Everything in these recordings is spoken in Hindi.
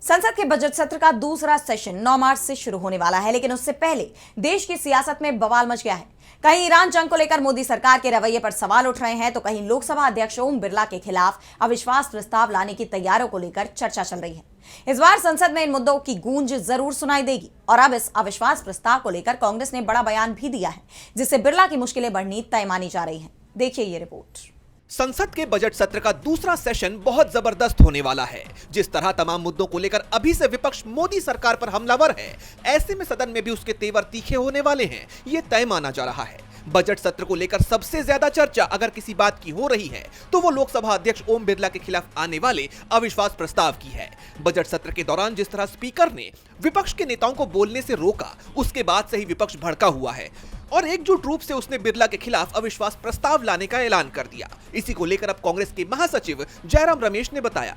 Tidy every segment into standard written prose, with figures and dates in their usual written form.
संसद के बजट सत्र का दूसरा सेशन 9 मार्च से शुरू होने वाला है, लेकिन उससे पहले देश की सियासत में बवाल मच गया है। कहीं ईरान जंग को लेकर मोदी सरकार के रवैये पर सवाल उठ रहे हैं, तो कहीं लोकसभा अध्यक्ष ओम बिरला के खिलाफ अविश्वास प्रस्ताव लाने की तैयारियों को लेकर चर्चा चल रही है। इस बार संसद में इन मुद्दों की गूंज जरूर सुनाई देगी और अब इस अविश्वास प्रस्ताव को लेकर कांग्रेस ने बड़ा बयान भी दिया है, जिससे बिरला की मुश्किलें बढ़नी तय मानी जा रही है। देखिए ये रिपोर्ट। संसद के बजट सत्र का दूसरा सेशन बहुत जबरदस्त होने वाला है। जिस तरह तमाम मुद्दों को लेकर अभी से विपक्ष मोदी सरकार पर हमलावर है, ऐसे में सदन में भी उसके तेवर तीखे होने वाले हैं, ये तय माना जा रहा है। बजट सत्र को लेकर सबसे ज्यादा चर्चा अगर किसी बात की हो रही है तो वो लोकसभा अध्यक्ष ओम बिरला के खिलाफ आने वाले अविश्वास प्रस्ताव की है। बजट सत्र के दौरान जिस तरह स्पीकर ने विपक्ष के नेताओं को बोलने से रोका, उसके बाद से ही विपक्ष भड़का हुआ है और एकजुट रूप से उसने बिरला के खिलाफ अविश्वास प्रस्ताव लाने का ऐलान कर दिया। इसी को लेकर अब कांग्रेस के महासचिव जयराम रमेश ने बताया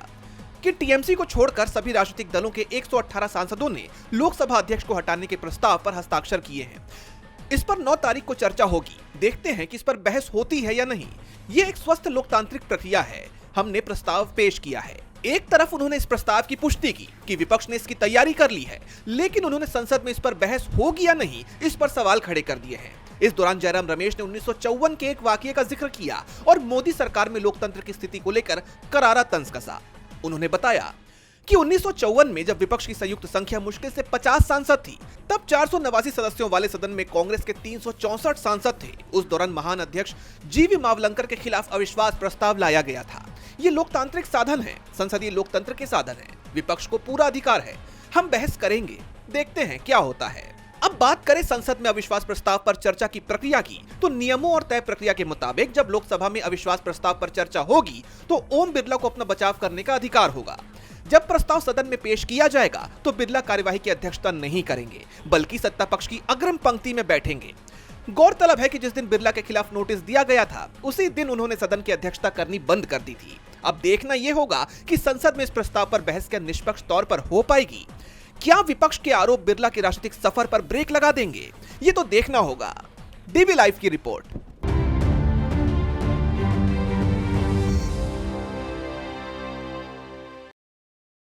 कि टीएमसी को छोड़कर सभी राजनीतिक दलों के 118 सांसदों ने लोकसभा अध्यक्ष को हटाने के प्रस्ताव पर हस्ताक्षर किए हैं। इस पर 9 तारीख को चर्चा होगी। देखते हैं कि इस पर बहस होती है या नहीं। ये एक स्वस्थ लोकतांत्रिक प्रक्रिया है। हमने प्रस्ताव पेश किया है। एक तरफ उन्होंने इस प्रस्ताव की पुष्टि की कि विपक्ष ने इसकी तैयारी कर ली है, लेकिन उन्होंने संसद में इस पर बहस होगी या नहीं, इस पर सवाल खड़े कर दिए हैं। इस दौरान जयराम रमेश ने 1954 के एक वाकये का जिक्र किया और मोदी सरकार में लोकतंत्र की स्थिति को लेकर करारा तंज कसा। उन्होंने बताया कि 1954 में जब विपक्ष की संयुक्त संख्या मुश्किल से 50 सांसद थी, तब 489 सदस्यों वाले सदन में कांग्रेस के 364 सांसद थे। उस दौरान महान अध्यक्ष जीवी मावलंकर के खिलाफ अविश्वास प्रस्ताव लाया गया था। ये लोकतांत्रिक साधन है, संसदीय लोकतंत्र के साधन है। विपक्ष को पूरा अधिकार है। हम बहस करेंगे, देखते हैं क्या होता है। अब बात करें संसद में अविश्वास प्रस्ताव पर चर्चा की प्रक्रिया की, तो नियमों और तय प्रक्रिया के मुताबिक जब लोकसभा में अविश्वास प्रस्ताव पर चर्चा होगी तो ओम बिरला को अपना बचाव करने का अधिकार होगा। जब प्रस्ताव सदन में पेश किया जाएगा तो बिरला कार्यवाही की अध्यक्षता नहीं करेंगे, बल्कि सत्ता पक्ष की अग्रिम पंक्ति में बैठेंगे। गौरतलब है कि जिस दिन बिरला के खिलाफ नोटिस दिया गया था, उसी दिन उन्होंने सदन की अध्यक्षता करनी बंद कर दी थी। अब देखना यह होगा कि संसद में इस प्रस्ताव पर बहस क्या निष्पक्ष तौर पर हो पाएगी। क्या विपक्ष के आरोप बिरला के राजनीतिक सफर पर ब्रेक लगा देंगे? ये तो देखना होगा। डीवी लाइव की रिपोर्ट।